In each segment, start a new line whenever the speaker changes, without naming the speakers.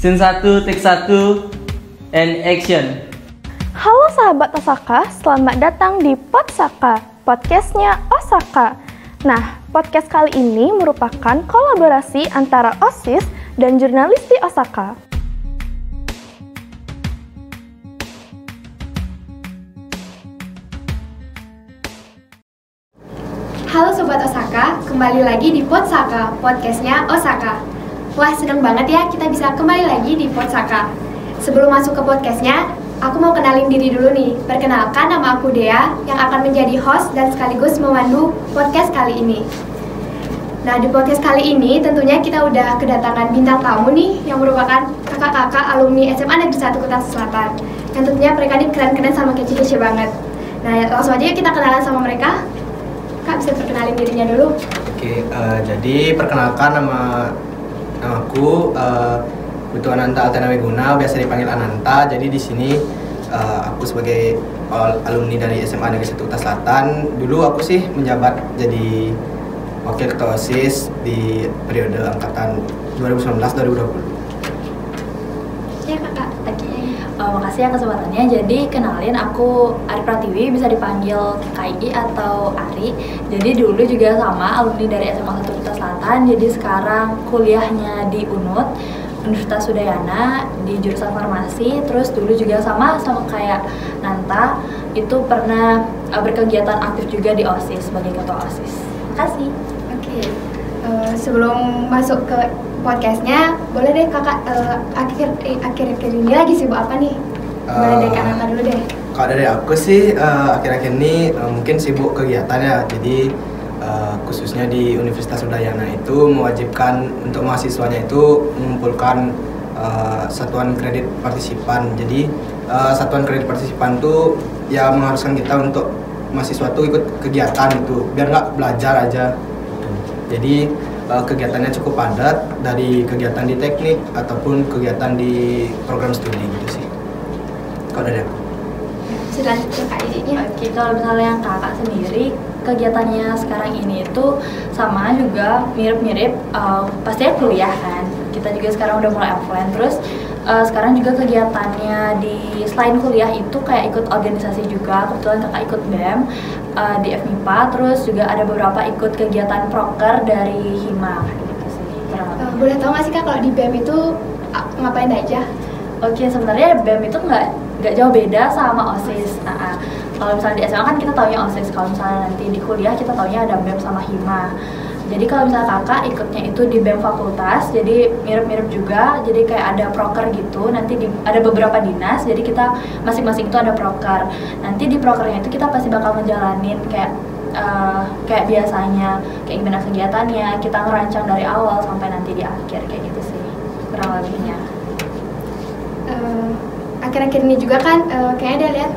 Scene 1, take 1, and action.
Halo sahabat Osaka, selamat datang di Podsaka, podcastnya Osaka. Nah, podcast kali ini merupakan kolaborasi antara OSIS dan jurnalis di Osaka.
Halo Sobat Osaka, kembali lagi di Podsaka, podcastnya Osaka. Wah, seneng banget ya kita bisa kembali lagi di Podsaka. Sebelum masuk ke podcastnya, aku mau kenalin diri dulu nih. Perkenalkan, nama aku Dea, yang akan menjadi host dan sekaligus memandu podcast kali ini. Nah, di podcast kali ini tentunya kita udah kedatangan bintang tamu nih, yang merupakan kakak-kakak alumni SMA Negeri 1 Kutai Selatan. Yang tentunya mereka ini keren-keren sama kece-kece banget. Nah, langsung aja kita kenalan sama mereka. Kak, bisa perkenalin dirinya dulu.
Oke, jadi perkenalkan nama aku Putu Ananta Altena Wiguna, biasa dipanggil Ananta. Jadi di sini aku sebagai alumni dari SMA Negeri 1 Kutai Selatan. Dulu aku sih menjabat jadi wakil ketua OSIS di periode angkatan 2019-2020.
Ya, Kakak.
Makasih ya kesempatannya. Jadi kenalin, aku Ari Pratiwi, bisa dipanggil KI atau Ari. Jadi dulu juga sama alumni dari SMA 1 Kutai Selatan. Jadi sekarang kuliahnya di UNUD, Universitas Udayana, di jurusan farmasi. Terus dulu juga sama kayak Nanta, itu pernah berkegiatan aktif juga di OSIS sebagai ketua OSIS. Makasih.
Oke. Sebelum masuk ke podcastnya, boleh deh Kakak akhir-akhir ini lagi sibuk apa nih? Boleh dari Kak Nanta dulu deh.
Kalau dari aku sih akhir-akhir ini mungkin sibuk kegiatan ya. Jadi khususnya di Universitas Udayana itu mewajibkan untuk mahasiswanya itu mengumpulkan satuan kredit partisipan. Jadi satuan kredit partisipan itu ya mengharuskan kita untuk mahasiswa tuh ikut kegiatan itu, biar nggak belajar aja. Jadi kegiatannya cukup padat, dari kegiatan di teknik ataupun kegiatan di program studi gitu sih. Kalau dari aku.
Sudah lanjut ke Kak Idinya.
Oke, kalau misalnya kakak sendiri, kegiatannya sekarang ini itu sama juga mirip-mirip, pastinya kuliah kan. Kita juga sekarang udah mulai offline, terus sekarang juga kegiatannya selain kuliah itu kayak ikut organisasi juga. Kebetulan kakak ikut BEM di FMIPA, terus juga ada beberapa ikut kegiatan proker dari Hima gitu sih.
Boleh tahu nggak sih Kak kalau di BEM itu ngapain aja?
Oke, sebenarnya BEM itu nggak jauh beda sama OSIS. Kalau misalnya di SMA kan kita taunya OSIS, kalau misalnya nanti di kuliah kita taunya ada BEM sama Hima. Jadi kalau misalnya kakak ikutnya itu di BEM fakultas, jadi mirip-mirip juga. Jadi kayak ada proker gitu, nanti ada beberapa dinas, jadi kita masing-masing itu ada proker. Nanti di prokernya itu kita pasti bakal ngejalanin kayak biasanya, kayak gimana kegiatannya, kita ngerancang dari awal sampai nanti di akhir, kayak gitu sih kurang lebihnya.
Akhir-akhir ini juga kan kayaknya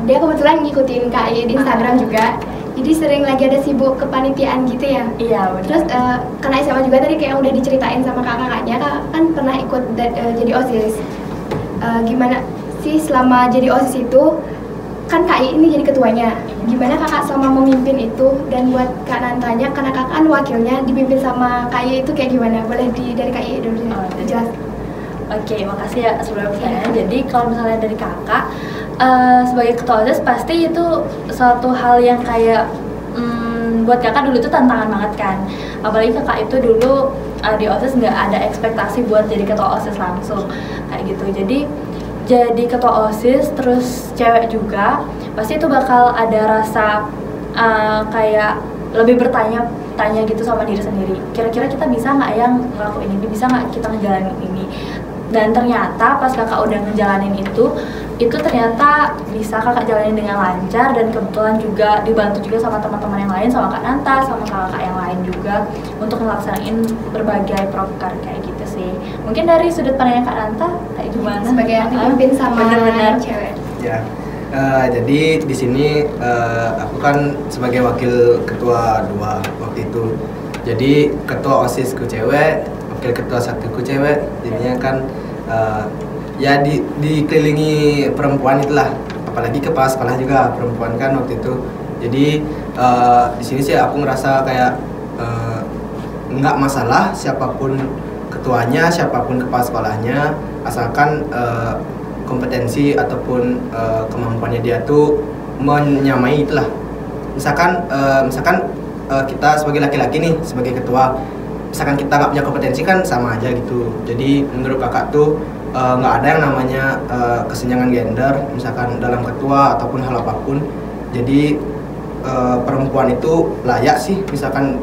dia kebetulan ngikutin KI di Instagram juga. Jadi sering lagi ada sibuk kepanitiaan gitu ya.
Iya, benar.
Terus karena SMA juga tadi kayak udah diceritain sama kakak-kakaknya, Kak kan pernah ikut jadi OSIS. Gimana sih selama jadi OSIS itu, kan KI ini jadi ketuanya. Gimana kakak selama memimpin itu, dan buat Kak Nantanya, karena kakak kan wakilnya, dipimpin sama KI itu kayak gimana? Boleh dari KI dulu jelas.
Oke, makasih ya sebelum pertanyaannya. Jadi kalau misalnya dari kakak, sebagai ketua OSIS pasti itu suatu hal yang kayak buat kakak dulu itu tantangan banget kan. Apalagi kakak itu dulu di OSIS nggak ada ekspektasi buat jadi ketua OSIS langsung kayak gitu. Jadi ketua OSIS terus cewek juga, pasti itu bakal ada rasa kayak lebih bertanya-tanya gitu sama diri sendiri. Kira-kira kita bisa nggak yang ngelakuin ini, bisa nggak kita ngejalanin ini? Dan ternyata pas kakak udah ngejalanin itu ternyata bisa kakak jalanin dengan lancar, dan kebetulan juga dibantu juga sama teman-teman yang lain, sama Kak Nanta, sama kakak yang lain juga untuk ngelaksanain berbagai proker kayak gitu sih. Mungkin dari sudut pandangnya Kak Nanta kayak gimana?
Sebagai yang dipimpin sama
bener-bener
cewek.
Ya, jadi di sini aku kan sebagai wakil ketua 2 waktu itu. Jadi ketua OSIS ku cewek, wakil ketua 1 ku cewek, jadinya kan ya dikelilingi perempuan itulah, apalagi kepala sekolah juga perempuan kan waktu itu. Jadi di sini sih aku ngerasa kayak nggak masalah siapapun ketuanya, siapapun kepala sekolahnya, asalkan kompetensi ataupun kemampuannya dia tuh menyamai itulah. Misalkan kita sebagai laki-laki nih, sebagai ketua, misalkan kita nggak punya kompetensi kan sama aja gitu. Jadi menurut kakak tuh nggak ada yang namanya kesenjangan gender, misalkan dalam ketua ataupun hal apapun. Jadi perempuan itu layak sih, misalkan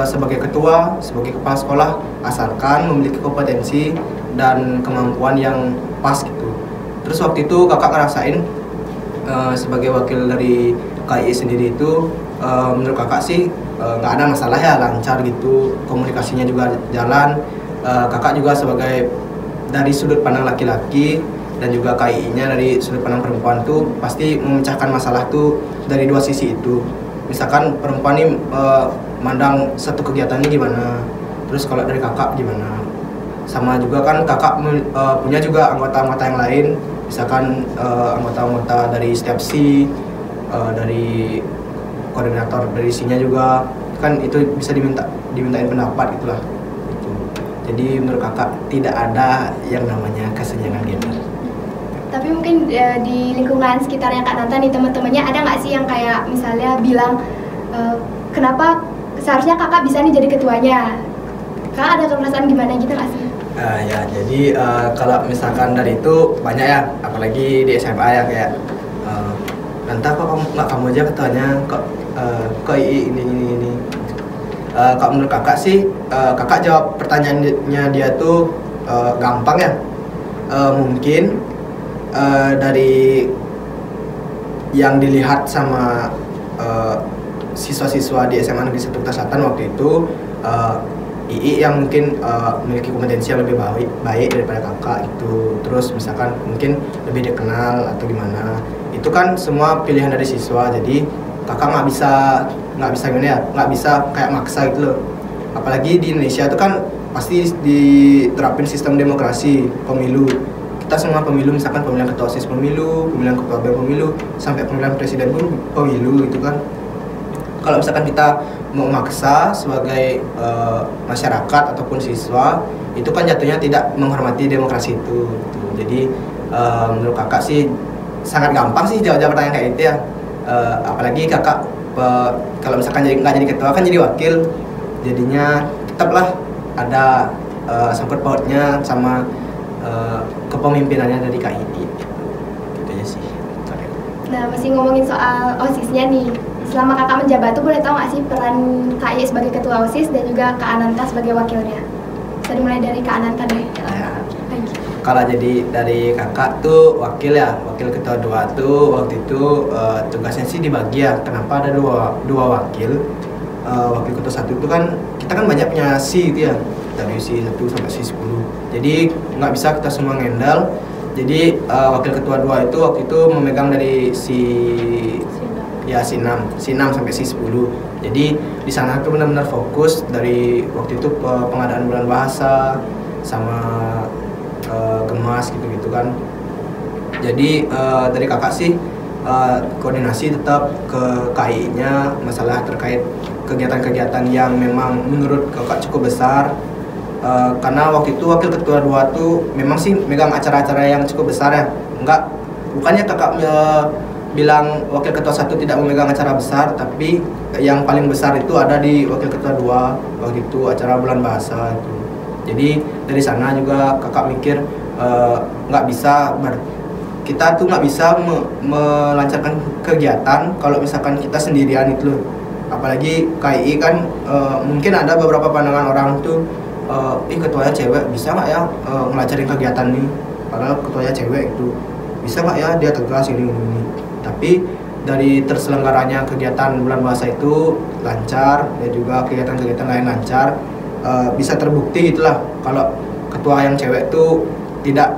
sebagai ketua, sebagai kepala sekolah, asalkan memiliki kompetensi dan kemampuan yang pas gitu. Terus waktu itu kakak ngerasain sebagai wakil dari KII sendiri itu, menurut kakak sih nggak ada masalah ya, lancar gitu, komunikasinya juga jalan. Kakak juga sebagai dari sudut pandang laki-laki dan juga KII-nya dari sudut pandang perempuan tuh pasti memecahkan masalah tuh dari dua sisi itu. Misalkan perempuan ini mandang satu kegiatannya gimana, terus kalau dari kakak gimana. Sama juga kan kakak punya juga anggota-anggota yang lain, misalkan anggota-anggota dari setiap SI, dari koordinator dari SI-nya juga, kan itu bisa dimintain pendapat gitulah gitu. Jadi menurut kakak tidak ada yang namanya kesenjangan gender.
Tapi mungkin di lingkungan sekitarnya Kak Nanta nih, teman-temannya ada nggak sih yang kayak misalnya bilang kenapa seharusnya kakak bisa nih jadi ketuanya? Kakak ada perasaan gimana gitu nggak sih?
Ya, jadi kalau misalkan dari itu banyak ya, apalagi di SMA ya, kayak Nanta kok kamu aja ketuanya, kok ini. Kalau menurut kakak sih, kakak jawab pertanyaannya dia tuh gampang ya. Mungkin dari yang dilihat sama siswa-siswa di SMA Negeri 1 Kota Selatan waktu itu, II yang mungkin memiliki kompetensi yang lebih baik daripada kakak itu. Terus misalkan mungkin lebih dikenal atau gimana, itu kan semua pilihan dari siswa. Jadi kakak nggak bisa gimana ya, nggak bisa kayak maksa gitu loh. Apalagi di Indonesia itu kan pasti diterapin sistem demokrasi pemilu. Kita semua pemilu, misalkan pemilihan ketua OSIS pemilu, pemilihan ketua BEM pemilu, sampai pemilihan presiden pun pemilu gitu kan. Kalau misalkan kita mau maksa sebagai masyarakat ataupun siswa, itu kan jatuhnya tidak menghormati demokrasi itu gitu. Jadi menurut kakak sih sangat gampang sih jawab pertanyaan kayak gitu ya. Apalagi kakak kalau misalkan nggak jadi ketua kan jadi wakil, jadinya tetaplah ada sangkut pautnya sama kepemimpinannya dari KII gitu aja sih.
Nah, masih ngomongin soal OSIS-nya nih. Selama kakak menjabat tuh boleh tahu nggak sih peran KII sebagai ketua OSIS dan juga Kak Ananta sebagai wakilnya? Bisa dimulai dari Kak Ananta deh.
Ya. Kalau jadi dari kakak tuh wakil ya, wakil ketua 2 tuh waktu itu tugasnya sih dibagi ya. Kenapa ada dua wakil? Wakil ketua 1 itu kan kita kan banyak punya SI gitu ya, dari SI 1 sampai SI 10. Jadi nggak bisa kita semua ngendal. Jadi wakil ketua 2 itu waktu itu memegang dari SI 6 sampai SI 10. Jadi di sana tuh benar-benar fokus dari waktu itu pengadaan bulan bahasa sama gemas gitu-gitu kan. Jadi dari kakak sih koordinasi tetap ke KII-nya masalah terkait kegiatan-kegiatan yang memang menurut kakak cukup besar. Karena waktu itu wakil ketua 2 tuh memang sih megang acara-acara yang cukup besar ya. Bukannya kakak bilang wakil ketua 1 tidak memegang acara besar, tapi yang paling besar itu ada di wakil ketua 2 waktu itu acara bulan bahasa itu. Jadi dari sana juga kakak mikir kita tuh nggak bisa melancarkan kegiatan kalau misalkan kita sendirian itu loh. Apalagi KII kan mungkin ada beberapa pandangan orang tuh, ketuanya cewek bisa nggak ya ngelancarin kegiatan nih, padahal ketuanya cewek itu bisa nggak ya dia tegas ini. Tapi dari terselenggaranya kegiatan bulan bahasa itu lancar, dan juga kegiatan-kegiatan lain lancar, bisa terbukti gitulah kalau ketua yang cewek tuh tidak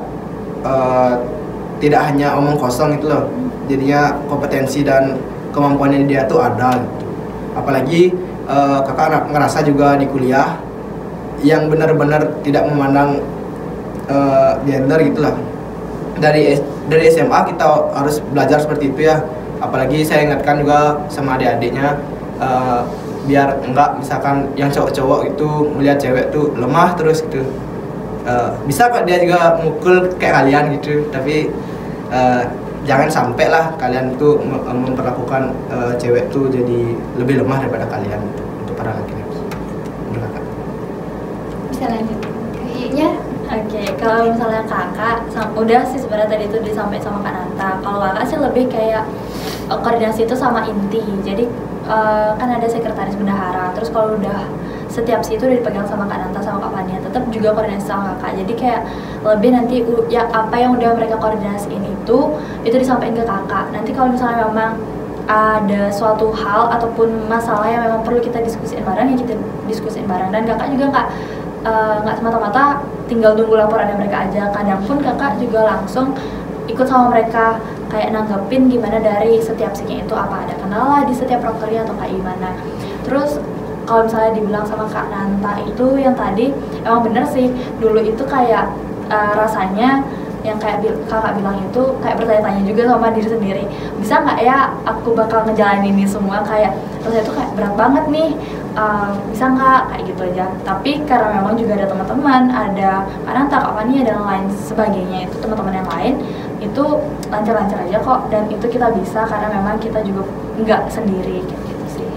hanya omong kosong gitu loh, jadinya kompetensi dan kemampuannya dia tuh ada gitu. Apalagi kakak ngerasa juga di kuliah yang benar-benar tidak memandang gender gitulah. Dari SMA kita harus belajar seperti itu ya. Apalagi saya ingatkan juga sama adik-adiknya, biar enggak misalkan yang cowok-cowok itu melihat cewek tuh lemah terus gitu. bisa kok dia juga mukul kayak kalian gitu, tapi jangan sampai lah kalian tuh memperlakukan cewek tuh jadi lebih lemah daripada kalian untuk para laki-laki. Menurut kakak
Bisa lanjut. Kayaknya
Oke, kalau misalnya kakak, udah sih sebenarnya tadi itu disampaikan sama Kak Nanta. Kalau kakak sih lebih kayak koordinasi itu sama inti. Jadi kan ada sekretaris bendahara. Terus kalau udah setiap sih itu udah dipegang sama Kak Nanta sama Kak Fania, tetap juga koordinasi sama kakak. Jadi kayak lebih nanti ya apa yang udah mereka koordinasiin itu disampaikan ke kakak. Nanti kalau misalnya memang ada suatu hal ataupun masalah yang memang perlu kita diskusiin bareng, ya kita diskusiin bareng. Dan kakak juga nggak semata-mata tinggal tunggu laporannya mereka aja. Kadang pun kakak juga langsung ikut sama mereka, kayak nanggepin gimana dari setiap scene itu, apa ada kendala di setiap prokernya atau kayak gimana. Terus kalau misalnya dibilang sama Kak Nanta itu yang tadi emang bener sih, dulu itu kayak rasanya yang kayak kakak bilang itu kayak bertanya-tanya juga sama diri sendiri, bisa nggak ya aku bakal ngejalanin ini semua, kayak rasanya itu kayak berat banget nih, bisa nggak kayak gitu aja. Tapi karena memang juga ada teman-teman, ada Kak Nanta, Kak Fania dan lain sebagainya, itu teman-teman yang lain itu lancar-lancar aja kok, dan itu kita bisa karena memang kita juga nggak sendiri kayak gitu sih.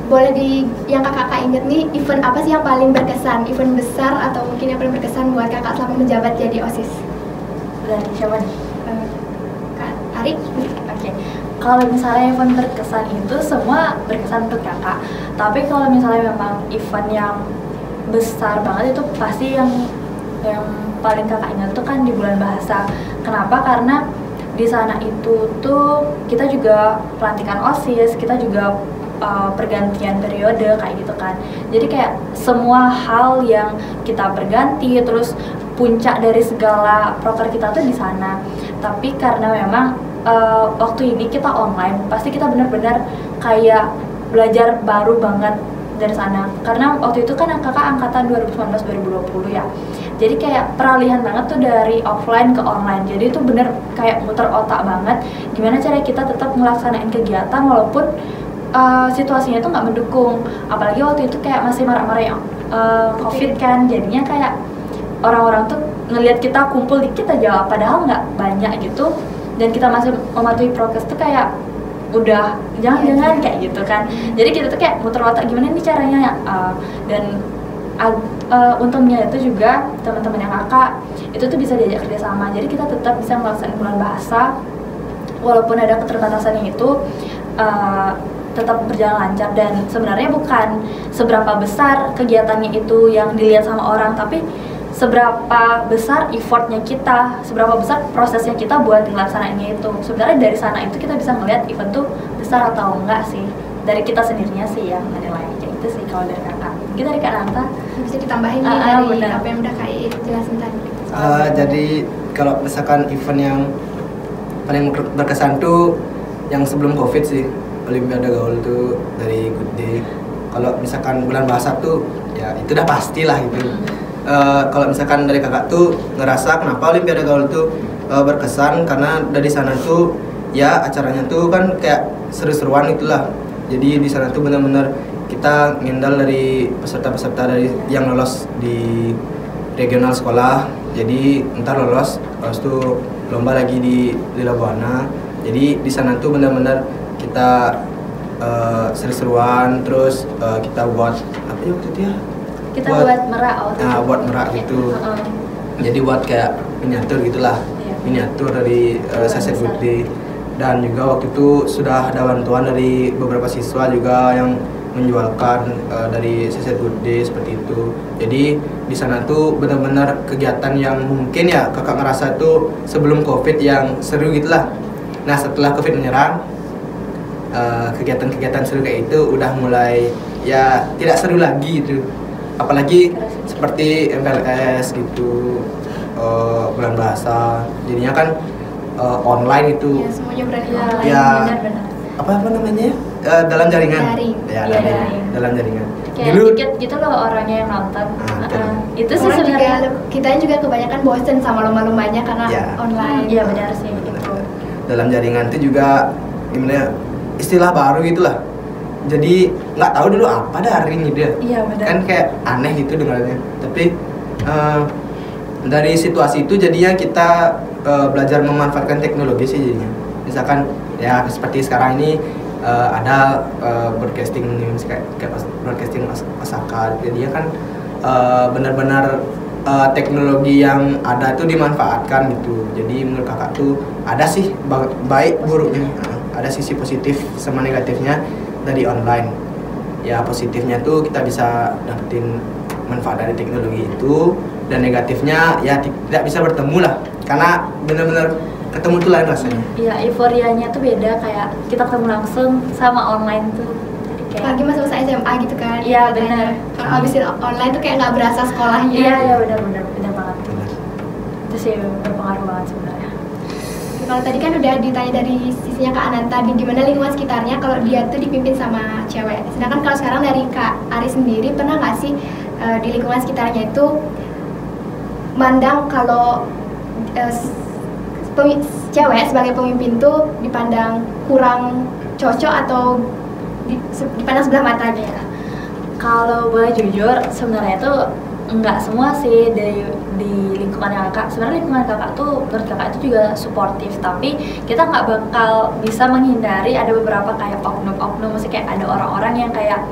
boleh yang kakak inget nih, event apa sih yang paling berkesan? Event besar atau mungkin yang paling berkesan buat kakak selama menjabat jadi OSIS?
Dari siapa nih?
Kak Arik?
Oke. Kalau misalnya event berkesan itu semua berkesan untuk kakak. Tapi kalau misalnya memang event yang besar banget itu pasti yang paling kakak ingat tuh kan di bulan bahasa. Kenapa? Karena di sana itu tuh kita juga pelantikan OSIS, kita juga pergantian periode kayak gitu kan. Jadi kayak semua hal yang kita berganti, terus puncak dari segala proker kita tuh di sana. Tapi karena memang waktu ini kita online, pasti kita benar-benar kayak belajar baru banget dari sana. Karena waktu itu kan kakak angkatan 2019-2020 ya. Jadi kayak peralihan banget tuh dari offline ke online. Jadi itu bener kayak muter otak banget. Gimana cara kita tetap melaksanain kegiatan walaupun situasinya tuh nggak mendukung. Apalagi waktu itu kayak masih marak-marak yang COVID kan. Jadinya kayak orang-orang tuh ngelihat kita kumpul dikit aja, padahal nggak banyak gitu. Dan kita masih mematuhi prokes tuh kayak udah jangan-jangan kayak gitu kan. Jadi kita tuh kayak muter otak gimana nih caranya ya. Dan untungnya itu juga teman-teman yang kakak itu tuh bisa diajak kerjasama. Jadi kita tetap bisa melaksanakan bulan bahasa walaupun ada keterbatasannya itu tetap berjalan lancar. Dan sebenarnya bukan seberapa besar kegiatannya itu yang dilihat sama orang, tapi seberapa besar effortnya kita, seberapa besar prosesnya kita buat ngelaksanainnya itu. Sebenarnya dari sana itu kita bisa ngeliat event tuh besar atau enggak sih, dari kita sendirinya sih yang menilai kayak itu sih. Kalau dari kakak, mungkin dari Kak Nanta
Bisa ditambahin nih dari
bener.
apa yang udah kak jelasin tadi.
jadi kalau misalkan event yang paling berkesan tuh yang sebelum COVID sih, Olimpiade Gaul tuh dari Good Day. Kalau misalkan bulan bahasa tuh ya itu udah pastilah gitu. Kalau misalkan dari kakak tuh ngerasa kenapa Olimpiade Gaul tuh berkesan, karena dari sana tuh ya acaranya tuh kan kayak seru-seruan itulah. Jadi di sana tuh benar-benar kita ngendal dari peserta-peserta dari yang lolos di regional sekolah. Jadi ntar lolos, habis itu lomba lagi di Lila Buana. Jadi di sana tuh benar-benar kita seru-seruan, terus kita buat apa ya waktu itu ya?
kita buat merak
Buat merak gitu. Jadi buat kayak miniatur gitulah.
Iya.
Miniatur dari Saset Good Day. Dan juga waktu itu sudah ada bantuan dari beberapa siswa juga yang menjualkan dari Saset Good Day seperti itu. Jadi di sana tuh benar-benar kegiatan yang mungkin ya kakak ngerasa tuh sebelum COVID yang seru gitulah. Nah setelah COVID menyerang, kegiatan-kegiatan seru kayak itu udah mulai ya tidak seru lagi gitu. Apalagi seperti MPLS gitu, bulan bahasa, jadinya kan online itu.
Ya, semuanya berarti
ya,
online.
Ya.
benar-benar
Apa namanya? Dalam jaringan.
Daring.
Ya,
Iya,
daring.
daring.
Dalam jaringan.
kayak
Dulu
dikit gitu loh orangnya yang nonton.
betul.
Itu sih
Orang juga,
sebenarnya
kita juga kebanyakan bosen sama lomba-lombanya karena
Ya.
online.
iya benar sih gitu.
dalam jaringan itu juga gimana ya, istilah baru gitulah. jadi nggak tahu dulu apa daring gitu ya.
Iya benar.
Kan kayak aneh gitu dengarnya. Tapi dari situasi itu jadinya kita belajar memanfaatkan teknologi sih jadinya. Misalkan ya seperti sekarang ini ada broadcasting news kayak broadcasting Osaka. Jadinya kan benar-benar teknologi yang ada tuh dimanfaatkan gitu. Jadi menurut kakak tuh ada sih baik buruknya, ada sisi positif sama negatifnya dari online. Ya positifnya tuh kita bisa dapetin manfaat dari teknologi itu, dan negatifnya ya tidak bisa bertemu lah, karena benar-benar ketemu tuh lain rasanya.
Iya, euforianya tuh beda, kayak kita ketemu langsung sama online tuh. Jadi kayak
Lagi masa-masa SMA gitu kan.
Iya, benar.
Kalau habisin online tuh kayak nggak berasa sekolahnya.
iya benar banget.
Benar.
Itu sih berpengaruh banget sebenarnya.
Kalau tadi kan udah ditanya dari sisinya Kak Ananta, di gimana lingkungan sekitarnya kalau dia tuh dipimpin sama cewek. Sedangkan kalau sekarang dari Kak Ari sendiri, pernah nggak sih di lingkungan sekitarnya itu mandang kalau cewek sebagai pemimpin tuh dipandang kurang cocok atau dipandang sebelah mata gitu?
Kalau boleh jujur, sebenarnya tuh enggak semua sih di lingkungan kakak. Sebenarnya lingkungan kakak tuh menurut kakak itu juga suportif, tapi kita nggak bakal bisa menghindari ada beberapa kayak oknum-oknum, mesti kayak ada orang-orang yang kayak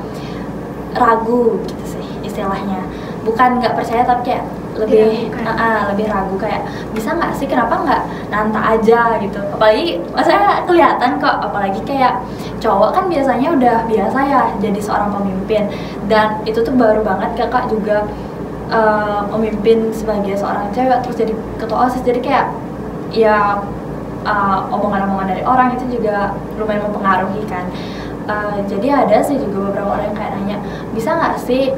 ragu gitu sih istilahnya. Bukan nggak percaya, tapi kayak lebih ragu, kayak bisa nggak sih, kenapa nggak nanta aja gitu. Apalagi maksudnya kelihatan kok, apalagi kayak cowok kan biasanya udah biasa ya jadi seorang pemimpin, dan itu tuh baru banget kakak juga pemimpin sebagai seorang cewek terus jadi ketua OSIS. Jadi kayak ya omongan-omongan dari orang itu juga lumayan mempengaruhi kan. Jadi ada sih juga beberapa orang yang kayak nanya, bisa nggak sih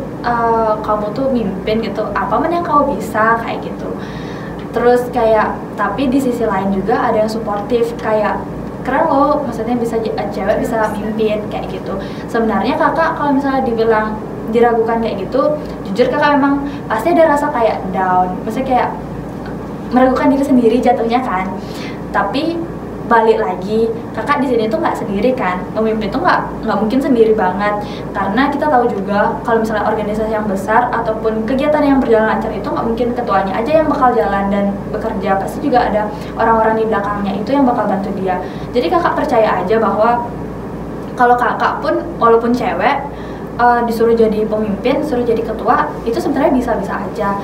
kamu tuh mimpin gitu, apa men yang kamu bisa kayak gitu. Terus kayak tapi di sisi lain juga ada yang suportif, kayak keren loh, maksudnya bisa cewek bisa mimpin kayak gitu. Sebenarnya kakak kalau misalnya dibilang diragukan kayak gitu, jujur kakak memang pasti ada rasa kayak down, maksudnya kayak meragukan diri sendiri jatuhnya kan. Tapi balik lagi, kakak di sini tuh nggak sendiri kan, pemimpin tuh nggak mungkin sendiri banget, karena kita tahu juga kalau misalnya organisasi yang besar ataupun kegiatan yang berjalan lancar itu nggak mungkin ketuanya aja yang bakal jalan dan bekerja, pasti juga ada orang-orang di belakangnya itu yang bakal bantu dia. Jadi kakak percaya aja bahwa kalau kakak pun walaupun cewek disuruh jadi pemimpin, disuruh jadi ketua, itu sebenarnya bisa-bisa aja.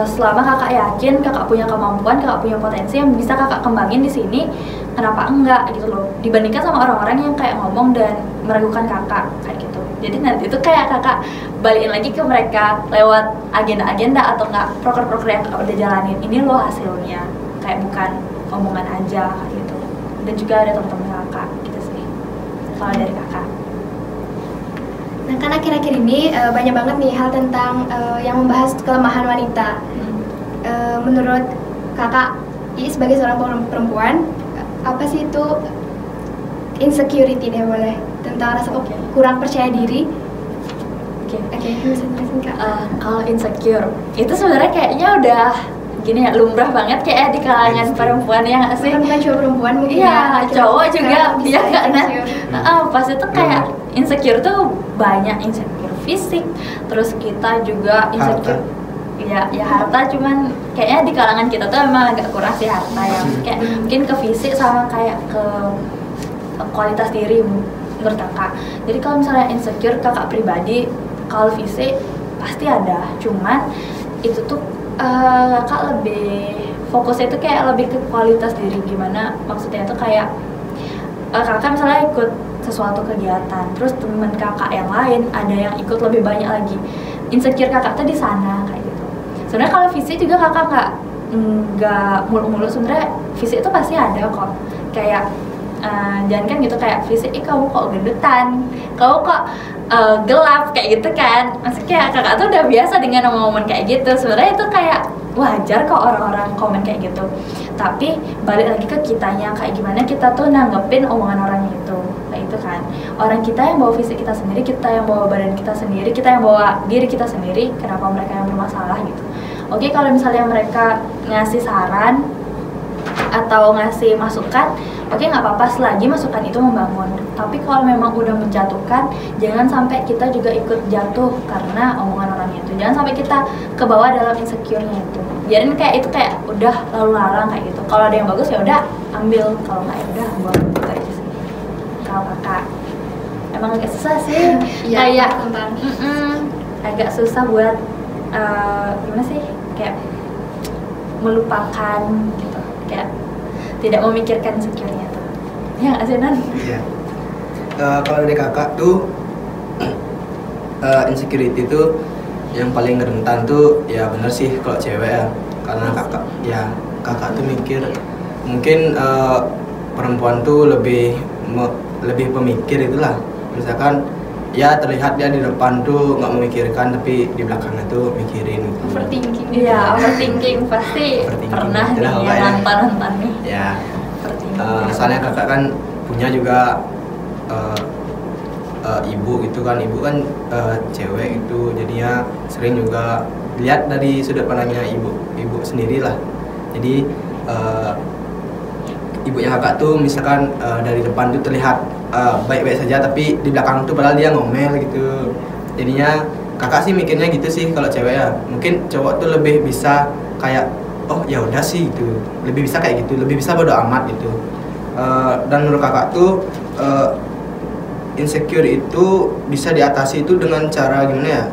Selama kakak yakin kakak punya kemampuan, kakak punya potensi yang bisa kakak kembangin di sini, kenapa enggak gitu loh, dibandingkan sama orang-orang yang kayak ngomong dan meragukan kakak kayak gitu. Jadi nanti itu kayak kakak balikin lagi ke mereka lewat agenda-agenda atau enggak proker-proker yang kakak udah jalanin, ini loh hasilnya, kayak bukan omongan aja kayak gitu. Dan juga ada teman-teman kakak gitu sih kalau dari kakak.
Nah, kan akhir-akhir ini banyak banget nih hal tentang yang membahas kelemahan wanita. Menurut kakak, ini sebagai seorang perempuan, apa sih itu insecurity deh boleh? Tentang rasa kurang percaya diri. Oke, bisa jelasin Kak?
Kalau insecure, itu sebenarnya kayaknya udah gini ya, lumrah banget kayak di kalangan perempuan ya nggak sih?
Bukan cuma perempuan mungkin.
Iya,
ya,
cowok juga
bisa
dia nggak
insecure.
pas itu kayak insecure tuh banyak, insecure fisik, terus kita juga insecure ya harta, cuman kayaknya di kalangan kita tuh emang agak kurang sih harta ya, kayak mungkin ke fisik sama kayak ke kualitas diri menurut kakak. Jadi kalau misalnya insecure kakak pribadi, kalau fisik pasti ada, cuman itu tuh kakak lebih fokusnya itu kayak lebih ke kualitas diri. Gimana maksudnya itu kayak kakak misalnya ikut sesuatu kegiatan, terus temen kakak yang lain ada yang ikut lebih banyak lagi, insecure kakak tuh di sana kayak gitu. Sebenarnya kalau fisik juga kakak nggak mulu-mulu, sebenarnya fisik itu pasti ada kok, kayak jangan kan gitu kayak fisik, kamu kok gendutan, kamu kok gelap kayak gitu kan. Maksudnya kakak tuh udah biasa dengan ngomong kayak gitu. Sebenarnya itu kayak wajar kok orang-orang komen kayak gitu. Tapi balik lagi ke kitanya, kayak gimana kita tuh nanggepin omongan orang itu. Kayak itu kan. Orang kita yang bawa fisik kita sendiri, kita yang bawa badan kita sendiri, kita yang bawa diri kita sendiri, kenapa mereka yang bermasalah gitu. Oke, kalau misalnya mereka ngasih saran atau ngasih masukan, oke nggak apa-apa selagi masukan itu membangun. Tapi kalau memang udah menjatuhkan, jangan sampai kita juga ikut jatuh karena omongan orang itu. Jangan sampai kita ke bawah dalam insecure-nya itu. Biarin kayak itu kayak udah lalu lalang kayak gitu. Kalau ada yang bagus ya udah ambil, kalau nggak ya udah buang, gitu aja sih. Kalau kakak emang agak susah sih, kayak agak susah buat gimana sih, kayak melupakan gitu, kayak tidak memikirkan insecure-nya tuh. Ya nggak sih, Nan?
Iya. Kalau dari kakak tuh insecurity tuh yang paling rentan tuh ya bener sih kalau cewek ya, karena kakak tuh mikir mungkin perempuan tuh lebih pemikir itulah. Misalkan ya terlihat dia di depan tuh nggak memikirkan, tapi di belakangnya tuh mikirin gitu.
Overthinking. Iya, overthinking pasti pernah nih ya, nonton nih.
Ya. Soalnya kakak kan punya juga ibu gitu kan, ibu kan cewek itu, jadinya sering juga lihat dari sudut pandangnya ibu sendiri lah. Jadi ibunya kakak tuh misalkan dari depan tuh terlihat baik-baik saja, tapi di belakang tuh padahal dia ngomel gitu. Jadinya kakak sih mikirnya gitu sih kalau cewek ya. Mungkin cowok tuh lebih bisa kayak oh ya udah sih gitu, lebih bisa kayak gitu, lebih bisa bodo amat gitu. Dan menurut kakak tuh insecure itu bisa diatasi itu dengan cara gimana ya?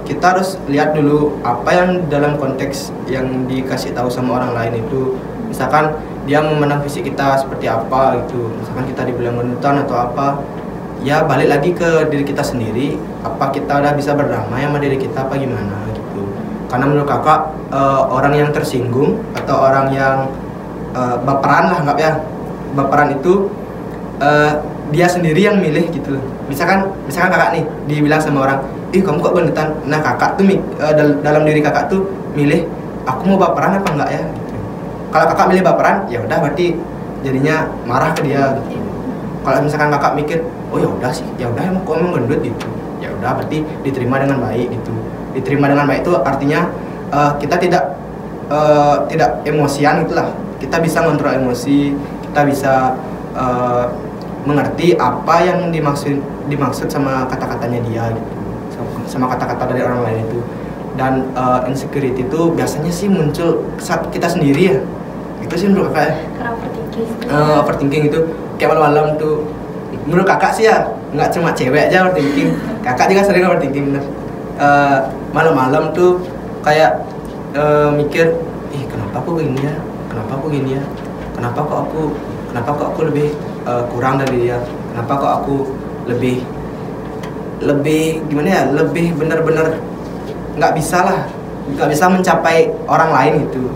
Kita harus lihat dulu apa yang dalam konteks yang dikasih tahu sama orang lain itu. Misalkan dia memandang fisik kita seperti apa gitu, misalkan kita dibilang gendutan atau apa, ya balik lagi ke diri kita sendiri, apa kita udah bisa berdamai sama diri kita apa gimana gitu. Karena menurut kakak orang yang tersinggung atau orang yang baperan lah, anggap ya baperan itu dia sendiri yang milih gitu. Misalkan kakak nih dibilang sama orang, ih kamu kok gendutan, nah kakak tuh dalam diri kakak tuh milih aku mau baperan apa enggak ya gitu. Kalau kakak milih baperan, ya udah berarti jadinya marah ke dia gitu. Kalau misalkan kakak mikir, oh ya udah sih, ya udah emang kok emang gendut gitu, ya udah berarti diterima dengan baik gitu. Diterima dengan baik itu artinya kita tidak emosian gitulah. Kita bisa ngontrol emosi, kita bisa mengerti apa yang dimaksud sama kata-katanya dia gitu, sama kata-kata dari orang lain itu. Dan insecurity itu biasanya sih muncul saat kita sendiri ya. Itu sih menurut kakak ya.
Karena overthinking.
Overthinking itu kayak malam-malam tuh. Menurut kakak sih ya, nggak cuma cewek aja overthinking. Kakak juga sering overthinking bener. Malam-malam tuh kayak mikir, ih kenapa aku gini ya? Kenapa aku gini ya? Kenapa kok aku lebih kurang dari dia? Kenapa kok aku lebih gimana ya? Lebih bener-bener nggak bisa mencapai orang lain gitu.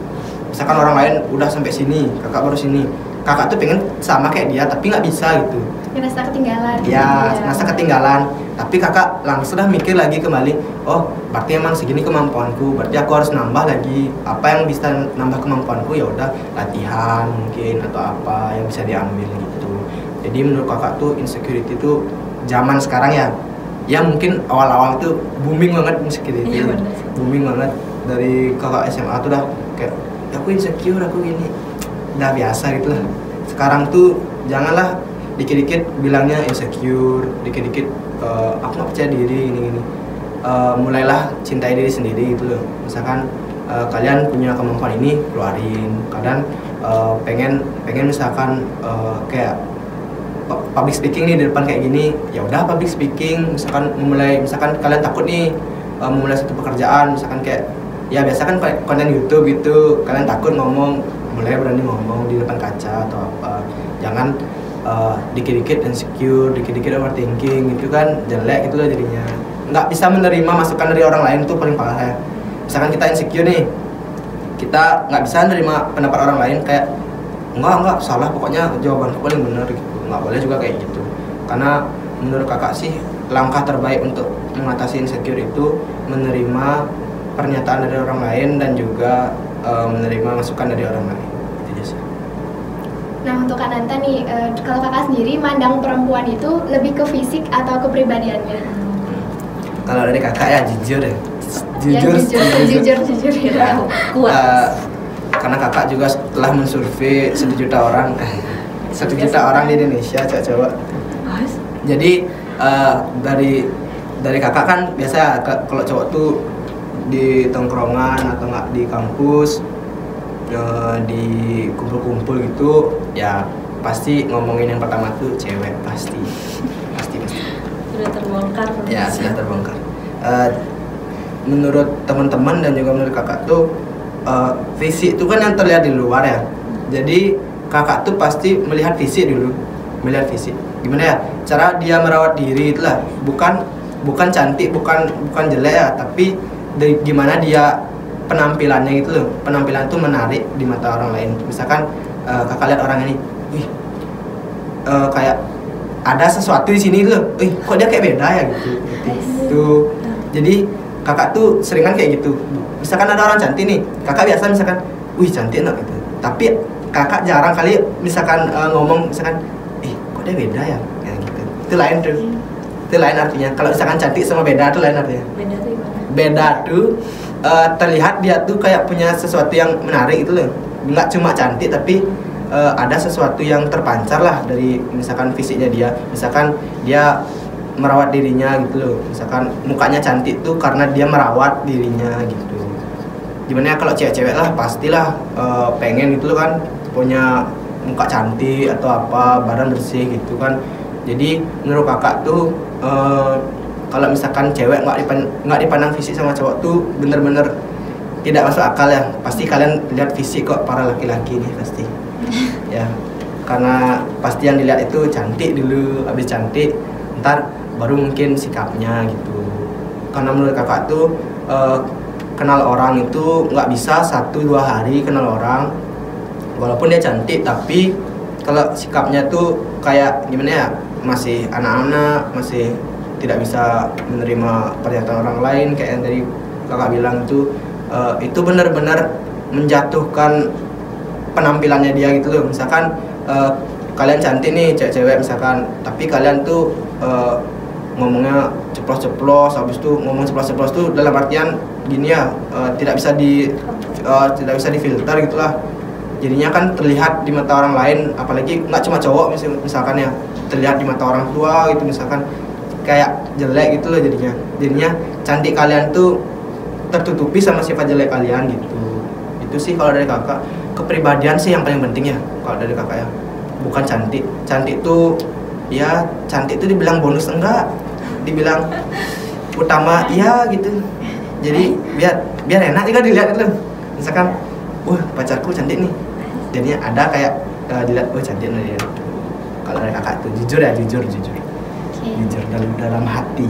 Misalkan orang lain udah sampai sini, kakak baru sini. Kakak tuh pengen sama kayak dia, tapi nggak bisa gitu.
Ngerasa ketinggalan.
Ya, ngerasa ketinggalan. Tapi kakak langsung dah mikir lagi kembali, oh berarti emang segini kemampuanku, berarti aku harus nambah lagi. Apa yang bisa nambah kemampuanku, ya udah latihan mungkin atau apa yang bisa diambil gitu. Jadi menurut kakak tuh insecurity tuh zaman sekarang ya mungkin awal-awal tuh booming banget insecurity.
Iya,
booming banget dari kakak SMA tuh dah kayak aku insecure, aku gini, udah biasa gitu lah. Sekarang tuh janganlah dikit-dikit bilangnya insecure, dikit-dikit aku nggak percaya diri gini. Mulailah cintai diri sendiri gitu loh. Misalkan kalian punya kemampuan ini, keluarin. Kadang pengen misalkan kayak public speaking nih di depan kayak gini, ya udah public speaking. Misalkan kalian takut nih memulai satu pekerjaan, misalkan kayak ya biasa kan konten YouTube gitu, kalian takut ngomong, mulai berani ngomong di depan kaca atau apa. Jangan dikit-dikit insecure, dikit-dikit overthinking gitu kan jelek gitu loh jadinya. Nggak bisa menerima masukan dari orang lain tuh paling parah ya. Misalkan kita insecure nih, kita nggak bisa menerima pendapat orang lain kayak enggak salah, pokoknya jawabanku paling benar gitu. Nggak boleh juga kayak gitu. Karena menurut kakak sih langkah terbaik untuk mengatasi insecure itu menerima pernyataan dari orang lain dan juga menerima masukan dari orang lain. Itu aja sih.
Nah untuk Kak Nanta nih, kalau kakak sendiri mandang perempuan itu lebih ke fisik atau kepribadiannya?
Kalau dari kakak ya jujur ya.
Jujur ya.
Kuat.
karena kakak juga telah mensurvei 1 juta orang 1 juta orang di Indonesia cowok. Jadi dari kakak kan biasa kalau cowok tuh di tongkrongan atau nggak di kampus di kumpul-kumpul gitu ya pasti ngomongin yang pertama tuh cewek pasti.
Sudah terbongkar.
Ya sudah terbongkar. Menurut teman-teman dan juga menurut kakak tuh fisik itu kan yang terlihat di luar ya. Jadi kakak tuh pasti melihat fisik dulu, melihat fisik. Gimana ya? Cara dia merawat diri itulah, bukan cantik, bukan jelek ya, tapi gimana dia penampilannya gitu loh. Penampilan tuh menarik di mata orang lain. Misalkan kakak lihat orang ini, wih, kayak ada sesuatu di sini loh. Wih, kok dia kayak beda ya gitu. Tuh. Jadi kakak tuh seringan kayak gitu. Misalkan ada orang cantik nih, kakak biasa misalkan, wih cantik enak gitu. Tapi kakak jarang kali misalkan ngomong misalkan, kok dia beda ya, kayak gitu. Itu lain tuh. Itu lain artinya. Kalau misalkan cantik sama beda tuh lain artinya.
Beda tuh gimana?
Beda tuh terlihat dia tuh kayak punya sesuatu yang menarik gitu loh. Nggak cuma cantik tapi ada sesuatu yang terpancar lah dari misalkan fisiknya dia. Misalkan dia merawat dirinya gitu loh. Misalkan mukanya cantik tuh karena dia merawat dirinya gitu. Gimana ya kalau cewek-cewek lah pastilah pengen gitu loh kan punya muka cantik atau apa, badan bersih gitu kan. Jadi menurut kakak tuh kalau misalkan cewek nggak dipandang fisik sama cowok tuh bener-bener tidak masuk akal ya. Pasti kalian lihat fisik kok para laki-laki nih pasti. Ya. Karena pasti yang dilihat itu cantik dulu, habis cantik ntar baru mungkin sikapnya gitu. Karena menurut kakak tuh kenal orang itu nggak bisa 1-2 hari kenal orang. Walaupun dia cantik tapi kalau sikapnya tuh kayak gimana ya, masih anak-anak, masih tidak bisa menerima pernyataan orang lain kayak yang tadi kakak bilang tuh itu benar-benar menjatuhkan penampilannya dia gitu loh. Misalkan kalian cantik nih cewek-cewek misalkan, tapi kalian tuh ngomongnya ceplos-ceplos, habis itu ngomong ceplos-ceplos tuh dalam artian gini ya, tidak bisa difilter gitulah. Jadinya kan terlihat di mata orang lain, apalagi nggak cuma cowok misalkan ya, terlihat di mata orang tua gitu misalkan kayak jelek gitu loh jadinya cantik kalian tuh tertutupi sama sifat jelek kalian gitu. Itu sih kalau dari kakak. Kepribadian sih yang paling penting ya kalau dari kakak ya, bukan cantik tuh ya, cantik tuh dibilang bonus enggak, dibilang utama iya gitu. Jadi biar enak juga dilihat itu. Misalkan pacarku cantik nih, jadinya ada kayak dilihat cantik nih dia. Kalau dari kakak tuh jujur jujur dalam hati.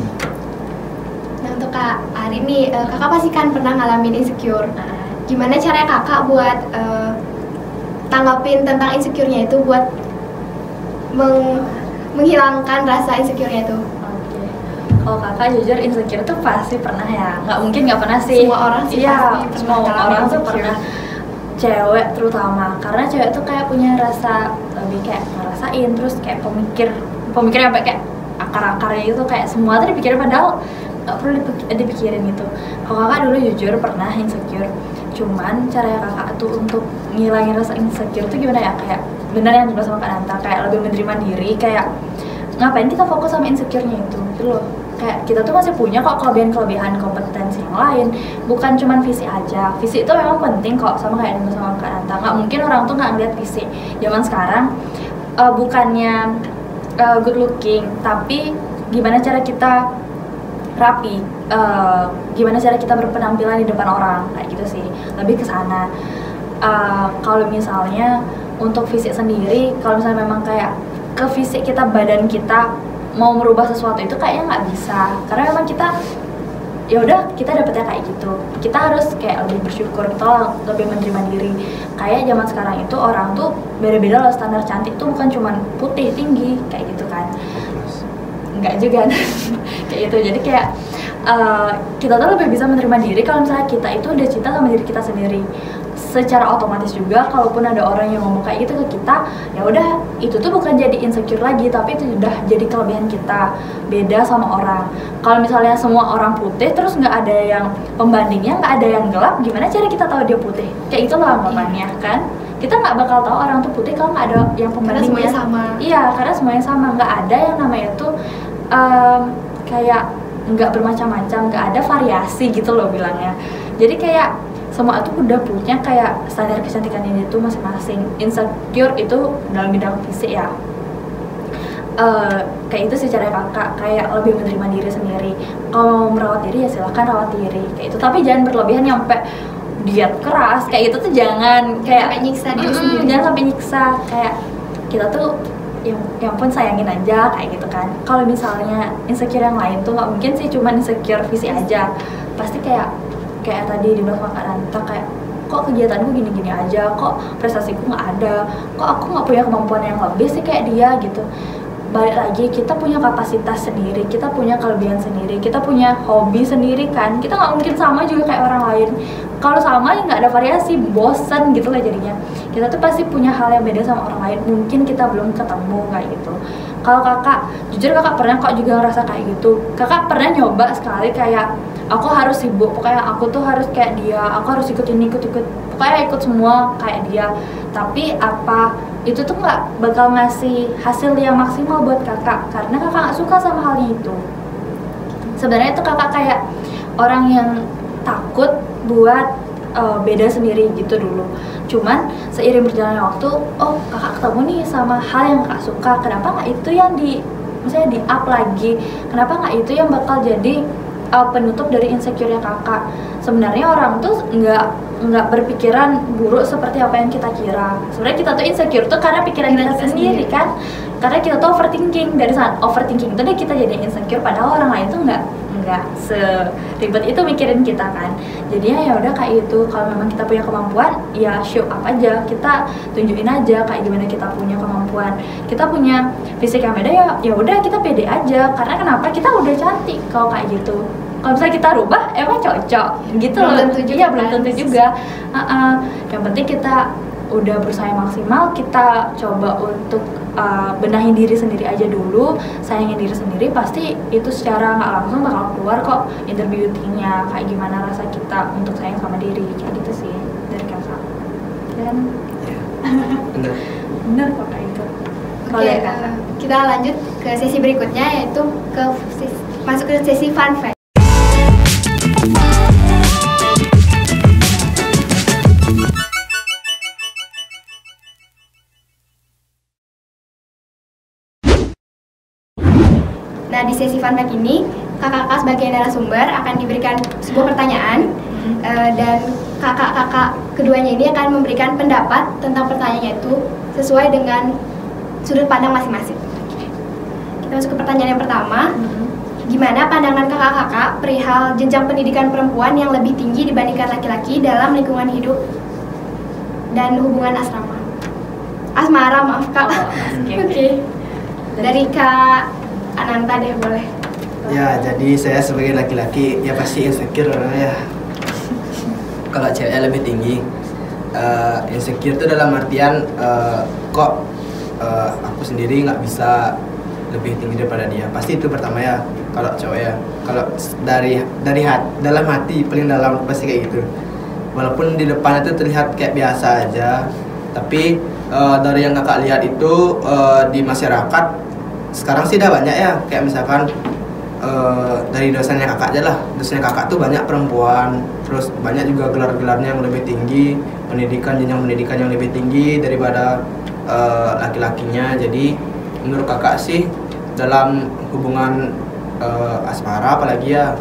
Nah untuk Kak Ari nih, kakak pasti kan pernah ngalamin insecure. Gimana caranya kakak buat tanggapin tentang insecure-nya itu buat menghilangkan rasa insecure-nya itu?
Oke. Kalau kakak jujur insecure tuh pasti pernah ya. Nggak mungkin nggak pernah sih.
Semua orang sih
iya,
pasti
semua
pernah
orang tuh
insecure.
pernah. Cewek terutama, karena cewek tuh kayak punya rasa lebih kayak ngerasain, terus kayak pemikir sampai kayak akar-akarnya itu kayak semua tuh dipikirin padahal nggak perlu dipikirin gitu. Kalau kakak dulu jujur pernah insecure, cuman cara kakak tuh untuk ngilangin rasa insecure tuh gimana ya, kayak bener yang dibilang sama Kak Nanta, kayak lebih menerima diri, kayak ngapain kita fokus sama insecure-nya itu gitu loh. Kayak kita tuh masih punya kok kelebihan kompetensi yang lain, bukan cuman fisik aja. Fisik itu memang penting kok, sama kayak dibilang sama Kak Nanta, nggak mungkin orang tuh nggak ngeliat fisik. Zaman sekarang bukannya good looking, tapi gimana cara kita rapi, gimana cara kita berpenampilan di depan orang, kayak gitu sih, lebih ke sana. Kalau misalnya untuk fisik sendiri, kalau misalnya memang kayak ke fisik kita, badan kita mau merubah sesuatu itu kayaknya nggak bisa, karena memang kita ya udah kita dapetnya kayak gitu. Kita harus kayak lebih bersyukur, kita lebih menerima diri. Kayak zaman sekarang itu orang tuh beda-beda loh, standar cantik tuh bukan cuman putih tinggi kayak gitu kan, nggak juga kayak gitu. Jadi kayak kita tuh lebih bisa menerima diri kalau misalnya kita itu udah cinta sama diri kita sendiri. secara otomatis juga kalaupun ada orang yang ngomong kayak gitu ke kita, ya udah itu tuh bukan jadi insecure lagi, tapi itu udah jadi kelebihan kita, beda sama orang. Kalau misalnya semua orang putih terus nggak ada yang pembandingnya, nggak ada yang gelap, gimana cara kita tahu dia putih? Kayak itulah anggapannya kan. Kita nggak bakal tahu orang tuh putih kalau nggak ada yang pembandingnya.
Karena semuanya sama.
Iya, karena semuanya sama, nggak ada yang namanya tuh kayak nggak bermacam-macam, nggak ada variasi gitu loh bilangnya. Jadi kayak semua itu udah punya kayak standar kecantikan ini tuh masing-masing. Insecure itu dalam bidang fisik ya, kayak itu secara kakak kayak lebih menerima diri sendiri. Kalau mau merawat diri ya silahkan rawat diri kayak itu, tapi jangan berlebihan sampai diet keras kayak itu tuh jangan, kayak
Sampai nyiksa diri sendiri.
jangan sampai nyiksa. Kayak kita tuh yang pun sayangin aja kayak gitu kan. Kalau misalnya insecure yang lain tuh nggak mungkin sih cuma insecure fisik aja, pasti kayak tadi dibilang sama Kak Nanta, kayak kok kegiatanku gini-gini aja, kok prestasiku nggak ada, kok aku nggak punya kemampuan yang lebih sih kayak dia gitu. Balik lagi, kita punya kapasitas sendiri, kita punya kelebihan sendiri, kita punya hobi sendiri kan. Kita nggak mungkin sama juga kayak orang lain. Kalau sama ya nggak ada variasi, bosan gitu lah jadinya. Kita tuh pasti punya hal yang beda sama orang lain, mungkin kita belum ketemu kayak gitu. Kalau kakak, jujur kakak pernah kok juga ngerasa kayak gitu. Kakak pernah nyoba sekali kayak aku harus sibuk, pokoknya aku tuh harus kayak dia, aku harus ikut ini, ikut pokoknya ikut semua kayak dia. Tapi apa itu tuh nggak bakal ngasih hasil yang maksimal buat kakak, karena kakak nggak suka sama hal itu. Sebenarnya itu kakak kayak orang yang takut buat beda sendiri gitu dulu. Cuman seiring berjalannya waktu, oh kakak ketemu nih sama hal yang kakak suka, kenapa nggak itu yang misalnya di up lagi, kenapa nggak itu yang bakal jadi penutup dari insecure-nya kakak. Sebenarnya orang tuh nggak berpikiran buruk seperti apa yang kita kira. Sebenarnya kita tuh insecure tuh karena pikiran kita sendiri kan, karena kita tuh overthinking. Dari saat overthinking itu deh kita jadi insecure, padahal orang lain tuh nggak seribet itu mikirin kita kan. Jadinya ya udah kayak itu, kalau memang kita punya kemampuan ya show up aja, kita tunjukin aja kayak gimana kita punya kemampuan. Kita punya fisik yang beda ya udah kita pede aja, karena kenapa, kita udah cantik kalau kayak gitu. Kalau misalnya kita rubah emang cocok gitu
Belum
loh.
tentu juga
Iya belum
kan.
tentu juga. Yang penting kita udah berusaha maksimal, kita coba untuk benahin diri sendiri aja dulu, sayangin diri sendiri, pasti itu secara nggak langsung bakal keluar kok inner beauty-nya, kayak gimana rasa kita untuk sayang sama diri, kayak gitu sih dari kakak. Dan
Bener.
bener kok kayak itu.
Oke,
Kalau dari kakak.
kita lanjut ke sesi berikutnya, yaitu masuk ke sesi fun fact. Nah, di sesi fun fact ini, kakak-kakak sebagai narasumber akan diberikan sebuah pertanyaan, dan kakak-kakak keduanya ini akan memberikan pendapat tentang pertanyaannya itu sesuai dengan sudut pandang masing-masing. Kita masuk ke pertanyaan yang pertama. Gimana pandangan kakak-kakak perihal jenjang pendidikan perempuan yang lebih tinggi dibandingkan laki-laki dalam lingkungan hidup dan hubungan asmara, maaf kak. Oke. Dari Kak Ananta deh, boleh.
Ya, jadi saya sebagai laki-laki ya pasti insecure ya. Kalau ceweknya lebih tinggi, insecure itu dalam artian kok aku sendiri nggak bisa lebih tinggi daripada dia. Pasti itu pertama ya. Kalau cowok ya, kalau dalam hati paling dalam pasti kayak gitu. Walaupun di depan itu terlihat kayak biasa aja, tapi dari yang kakak lihat itu di masyarakat sekarang sih udah banyak ya, kayak misalkan dari dosennya kakak aja lah, dosennya kakak tuh banyak perempuan, terus banyak juga gelar-gelarnya yang lebih tinggi, jenjang pendidikan yang lebih tinggi daripada laki-lakinya. Jadi menurut kakak sih dalam hubungan asmara apalagi ya,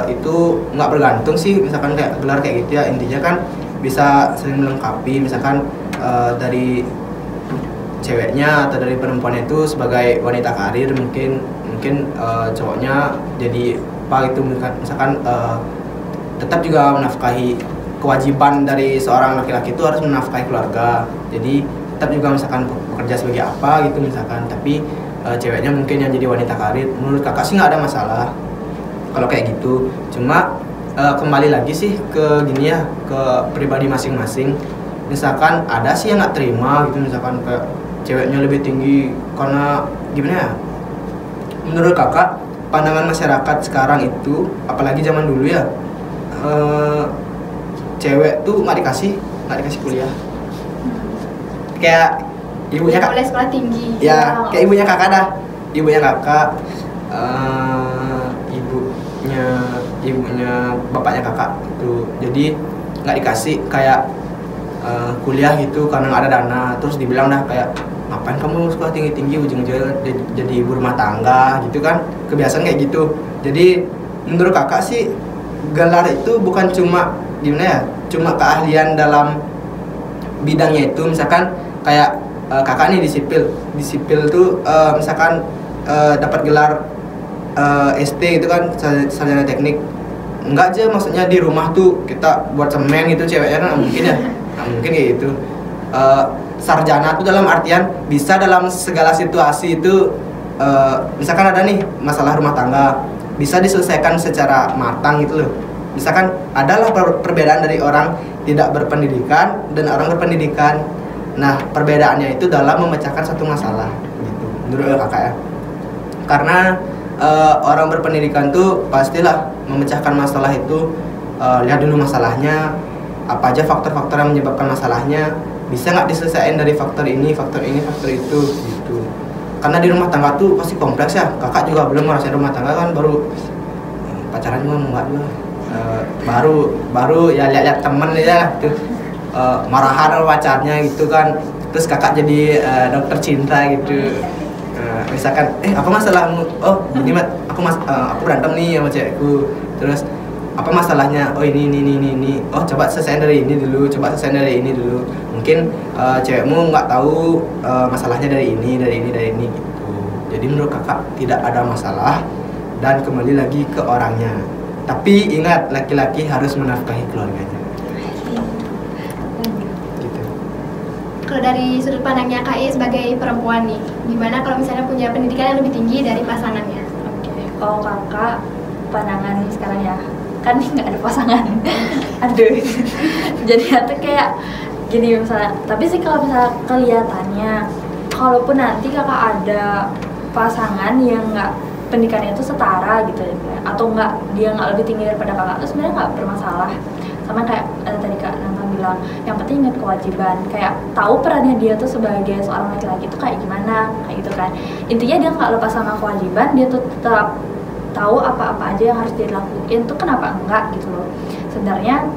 itu nggak bergantung sih, misalkan kayak gelar kayak gitu ya, intinya kan bisa saling melengkapi. Misalkan dari ceweknya atau dari perempuannya itu sebagai wanita karir, mungkin cowoknya jadi apa gitu, misalkan tetap juga menafkahi, kewajiban dari seorang laki-laki itu harus menafkahi keluarga, jadi tetap juga misalkan bekerja sebagai apa gitu misalkan, tapi ceweknya mungkin yang jadi wanita karir. Menurut kakak sih nggak ada masalah kalau kayak gitu, cuma kembali lagi sih ke gini ya, ke pribadi masing-masing. Misalkan ada sih yang nggak terima gitu, misalkan kayak ceweknya lebih tinggi karena gimana ya? Menurut kakak, pandangan masyarakat sekarang itu, apalagi zaman dulu ya, cewek tuh nggak dikasih kuliah. Kayak ibunya kak,
boleh sekolah tinggi.
ya kayak ibunya kakak dah, ibunya kakak, ibunya bapaknya kakak itu, jadi nggak dikasih kayak kuliah gitu karena nggak ada dana. Terus dibilang dah kayak, ngapain kamu sekolah tinggi ujung-ujungnya jadi ibu rumah tangga gitu kan, kebiasaan kayak gitu. Jadi menurut kakak sih gelar itu bukan cuma gimana ya, cuma keahlian dalam bidangnya itu. Misalkan kayak kakak nih di sipil tuh misalkan dapat gelar ST gitu kan, sarjana teknik, enggak aja maksudnya di rumah tuh kita buat semen gitu ceweknya kan nggak mungkin ya, nggak mungkin kayak gitu. Sarjana tuh dalam artian bisa dalam segala situasi itu, misalkan ada nih masalah rumah tangga bisa diselesaikan secara matang gitu loh. Misalkan adalah perbedaan dari orang tidak berpendidikan dan orang berpendidikan. Nah, perbedaannya itu dalam memecahkan satu masalah gitu, menurut kakak ya. Karena orang berpendidikan tuh pastilah memecahkan masalah itu, lihat dulu masalahnya, apa aja faktor-faktor yang menyebabkan masalahnya, bisa nggak diselesaikan dari faktor ini, faktor itu gitu. Karena di rumah tangga tuh pasti kompleks ya. Kakak juga belum ngerasain rumah tangga kan, baru pacaran juga enggak juga. Baru ya lihat-lihat temen ya gitu. Marahan sama pacarnya gitu kan. Terus kakak jadi dokter cinta gitu. Misalkan apa masalahmu? Oh ini aku berantem nih sama cewekku. Terus apa masalahnya? Oh ini. Oh coba selesaiin dari ini dulu, gitu. Mungkin cewekmu nggak tahu masalahnya dari ini gitu. Jadi menurut kakak tidak ada masalah dan kembali lagi ke orangnya. Tapi ingat, laki-laki harus menafkahi keluarganya. Gitu.
Kalau dari sudut pandangnya KI sebagai perempuan nih, gimana kalau misalnya punya pendidikan yang lebih tinggi dari pasangannya?
Oke, kalau kakak pandangan sekarang ya, kan nggak ada pasangan. Aduh. Jadi itu kayak gini misalnya. Tapi sih kalau misalnya kelihatannya, kalaupun nanti kakak ada pasangan yang nggak pendidikannya itu setara gitu ya, atau dia nggak lebih tinggi daripada kakak, itu sebenarnya nggak bermasalah. Sama kayak tadi Kak Nanta bilang, yang penting ingat kewajiban, kayak tahu perannya dia tuh sebagai seorang laki-laki itu kayak gimana, kayak gitu kan. Intinya dia nggak lepas sama kewajiban, dia tuh tetap tahu apa-apa aja yang harus dia lakuin tuh, kenapa enggak gitu loh. Sebenarnya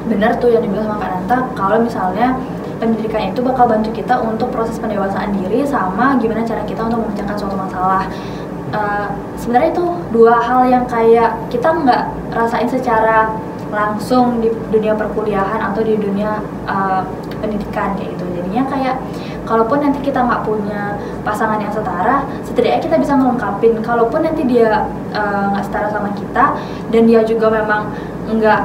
benar tuh yang dibilang sama Kak Nanta, kalau misalnya pendidikan itu bakal bantu kita untuk proses pendewasaan diri sama gimana cara kita untuk memecahkan suatu masalah. Sebenarnya itu dua hal yang kayak kita nggak rasain secara langsung di dunia perkuliahan atau di dunia pendidikan kayak gitu. Jadinya kayak kalaupun nanti kita nggak punya pasangan yang setara, setidaknya kita bisa melengkapin. Kalaupun nanti dia nggak setara sama kita dan dia juga memang nggak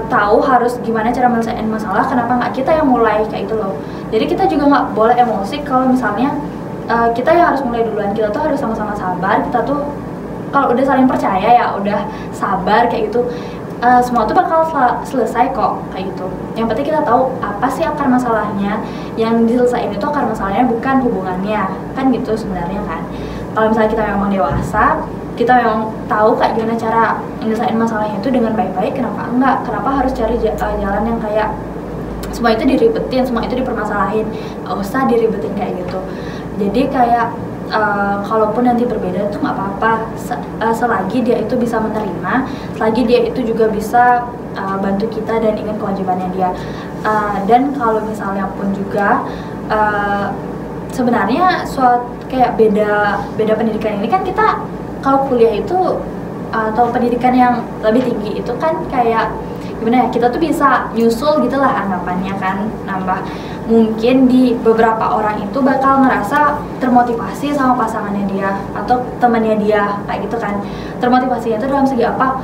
tahu harus gimana cara menyelesaikan masalah, kenapa nggak kita yang mulai kayak itu loh. Jadi kita juga nggak boleh emosi kalau misalnya kita yang harus mulai duluan. Kita tuh harus sama-sama sabar. Kita tuh kalau udah saling percaya ya udah sabar kayak gitu, semua tuh bakal selesai kok kayak gitu. Yang penting kita tahu apa sih akar masalahnya, yang diselesain itu akar masalahnya bukan hubungannya, kan gitu sebenarnya kan. Kalau misalnya kita memang dewasa, kita memang tahu kayak gimana cara menyelesaikan masalahnya itu dengan baik-baik, kenapa enggak? Kenapa harus cari jalan yang kayak semua itu diribetin, semua itu dipermasalahin, nggak usah diribetin kayak gitu. Jadi kayak kalaupun nanti berbeda itu nggak apa-apa, selagi dia itu bisa menerima, selagi dia itu juga bisa bantu kita dan ingat kewajibannya dia. Dan kalau misalnya pun juga sebenarnya kayak beda pendidikan ini kan, kita kalau kuliah itu atau pendidikan yang lebih tinggi itu kan kayak gimana ya, kita tuh bisa nyusul gitulah anggapannya kan, nambah. Mungkin di beberapa orang itu bakal ngerasa termotivasi sama pasangannya dia atau temannya dia kayak gitu kan. Termotivasinya itu dalam segi apa?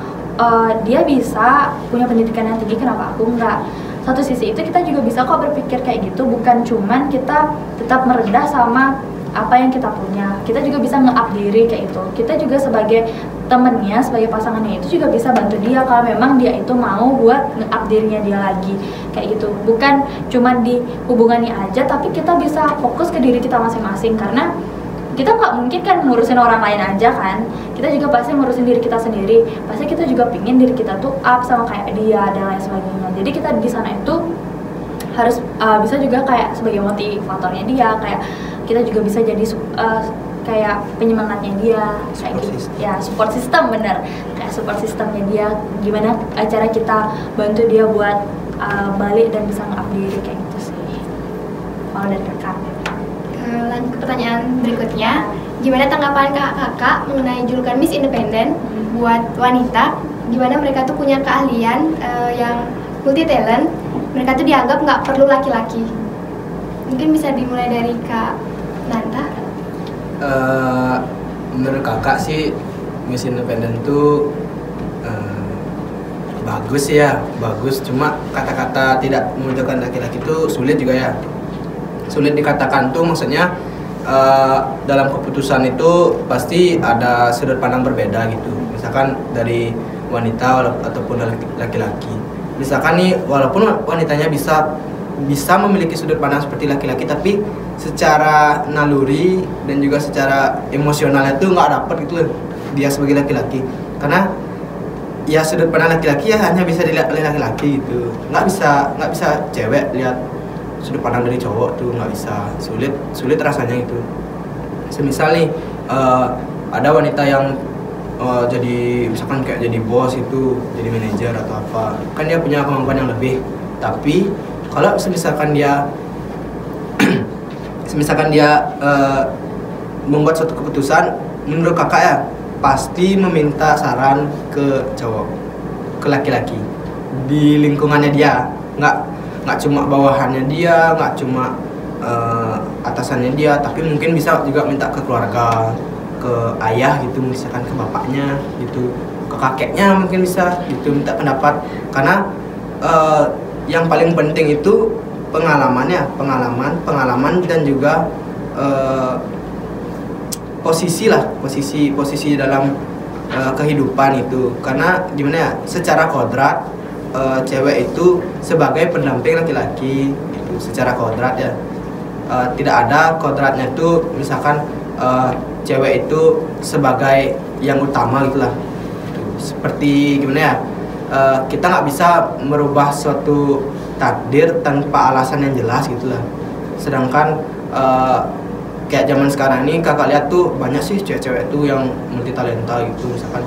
Dia bisa punya pendidikan yang tinggi, kenapa aku enggak? Satu sisi itu kita juga bisa kok berpikir kayak gitu, bukan cuman kita tetap merendah sama apa yang kita punya. Kita juga bisa nge-up diri kayak itu. Kita juga sebagai temennya, sebagai pasangannya itu juga bisa bantu dia kalau memang dia itu mau buat nge-up dirinya dia lagi kayak gitu. Bukan cuma di hubungannya aja, tapi kita bisa fokus ke diri kita masing-masing, karena kita nggak mungkin kan ngurusin orang lain aja kan. Kita juga pasti ngurusin diri kita sendiri. Pasti kita juga pingin diri kita tuh up sama kayak dia dan lain sebagainya. Jadi kita di sana itu harus bisa juga kayak sebagai motivatornya dia, kayak kita juga bisa jadi kayak penyemangatnya dia, kayak gitu. Ya, support system, bener, kayak support systemnya dia, gimana cara kita bantu dia buat balik dan bisa nge-up diri kayak gitu sih. Kalau dari kakak.
Lanjut ke pertanyaan berikutnya, gimana tanggapan kakak mengenai julukan Miss Independent buat wanita, gimana mereka tuh punya keahlian yang multi talent, mereka tuh dianggap nggak perlu laki-laki. Mungkin bisa dimulai dari Kak Nanta.
Menurut kakak sih Miss Independent tuh bagus ya, bagus. Cuma kata-kata tidak membutuhkan laki-laki itu sulit juga ya. Sulit dikatakan tuh maksudnya dalam keputusan itu pasti ada sudut pandang berbeda gitu. Misalkan dari wanita ataupun dari laki-laki. Misalkan nih, walaupun wanitanya bisa memiliki sudut pandang seperti laki-laki, tapi secara naluri dan juga secara emosionalnya tuh nggak dapet gitu loh dia sebagai laki-laki. Karena ya sudut pandang laki-laki ya hanya bisa dilihat oleh laki-laki gitu. Nggak bisa cewek lihat sudut pandang dari cowok tuh, nggak bisa. Sulit rasanya gitu. Semisal nih ada wanita yang jadi misalkan kayak jadi bos itu, jadi manajer atau apa, kan dia punya kemampuan yang lebih. Tapi kalau misalkan dia membuat suatu keputusan, menurut kakak ya pasti meminta saran ke cowok, ke laki-laki di lingkungannya dia, nggak cuma bawahannya dia, nggak cuma atasannya dia, tapi mungkin bisa juga minta ke keluarga, ke ayah gitu, misalkan ke bapaknya gitu, ke kakeknya mungkin bisa gitu minta pendapat. Karena yang paling penting itu pengalaman dan juga posisi dalam kehidupan itu. Karena gimana ya, secara kodrat cewek itu sebagai pendamping laki-laki itu secara kodrat ya. Tidak ada kodratnya itu misalkan cewek itu sebagai yang utama gitulah. Seperti gimana ya, kita nggak bisa merubah suatu takdir tanpa alasan yang jelas gitulah. Sedangkan kayak zaman sekarang ini kakak lihat tuh banyak sih cewek-cewek tuh yang multi talenta gitu. Misalkan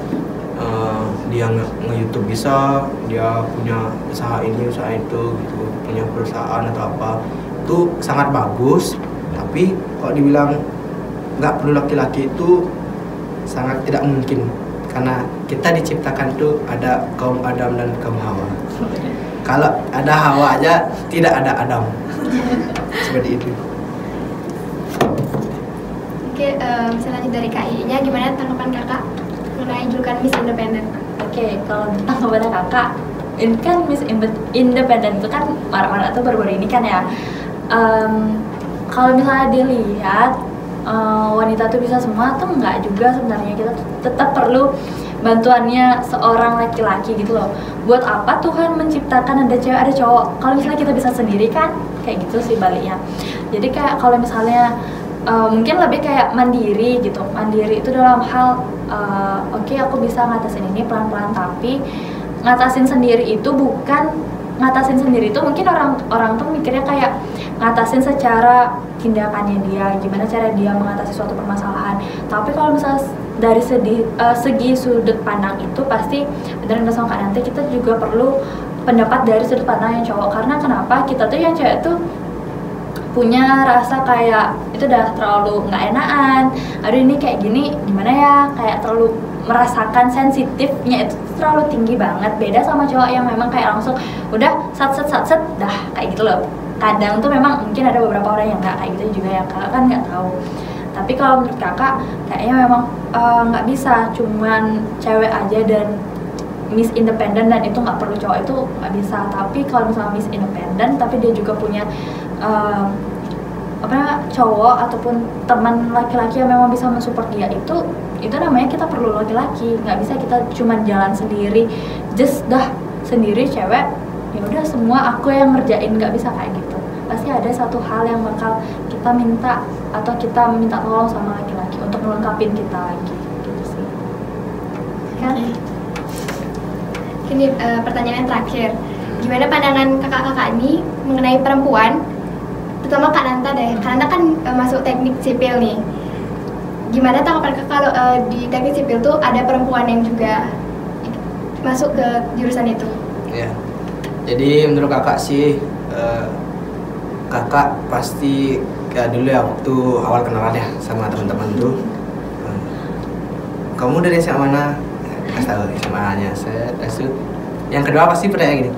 dia nge-YouTube bisa, dia punya usaha ini usaha itu gitu, punya perusahaan atau apa, itu sangat bagus. Tapi kalau dibilang nggak perlu laki-laki itu sangat tidak mungkin, karena kita diciptakan tuh ada kaum Adam dan kaum Hawa. Kalau ada Hawa aja tidak ada Adam. Seperti itu.
Oke, bisa lanjut dari KI-nya, gimana tanggapan kakak mengenai julukan Miss Independent?
Oke, kalau tanggapan kakak, ini kan Miss Independent itu kan marah-marah tuh baru-baru ini kan ya. Kalau misalnya dilihat wanita tuh bisa semua tuh enggak juga sebenarnya. Kita tetap perlu bantuannya seorang laki-laki gitu loh. Buat apa Tuhan menciptakan ada cewek ada cowok kalau misalnya kita bisa sendiri kan, kayak gitu sih baliknya. Jadi kayak kalau misalnya mungkin lebih kayak mandiri gitu. Mandiri itu dalam hal oke, aku bisa ngatasin ini pelan-pelan, tapi ngatasin sendiri itu bukan ngatasin sendiri itu mungkin orang tuh mikirnya kayak ngatasin secara tindakannya dia, gimana cara dia mengatasi suatu permasalahan. Tapi kalau misalnya dari segi sudut pandang itu pasti beneran sama Kak Nanti, kita juga perlu pendapat dari sudut pandang yang cowok. Karena kenapa kita tuh yang cewek tuh punya rasa kayak itu udah terlalu nggak enakan, aduh ini kayak gini gimana ya, kayak terlalu merasakan sensitifnya itu terlalu tinggi banget. Beda sama cowok yang memang kayak langsung udah sat dah kayak gitu loh. Kadang tuh memang mungkin ada beberapa orang yang nggak kayak gitu juga ya, kakak kan nggak tahu. Tapi kalau menurut kakak kayaknya memang nggak bisa cuman cewek aja dan Miss Independent dan itu nggak perlu cowok, itu nggak bisa. Tapi kalau misalnya Miss Independent tapi dia juga punya cowok ataupun teman laki-laki yang memang bisa mensupport dia, itu namanya kita perlu laki-laki. Nggak bisa kita cuman jalan sendiri, just dah sendiri cewek, ya udah semua aku yang ngerjain, nggak bisa kayak gitu. Pasti ada satu hal yang bakal kita minta atau kita minta tolong sama laki-laki untuk melengkapin kita lagi, gitu sih. Kan?
Ini pertanyaan terakhir. Gimana pandangan kakak-kakak ini mengenai perempuan, terutama Kak Nanta deh. Kak Nanta kan masuk teknik sipil nih. Gimana tanggapan kakak kalau di teknik sipil tuh ada perempuan yang juga masuk ke jurusan itu?
Ya. Jadi menurut kakak sih, kakak pasti kayak dulu ya waktu awal kenalan ya sama teman-teman tuh. Kamu dari SMA mana? Kasih tahu SMA-nya. Yang kedua pasti pertanyaan gini,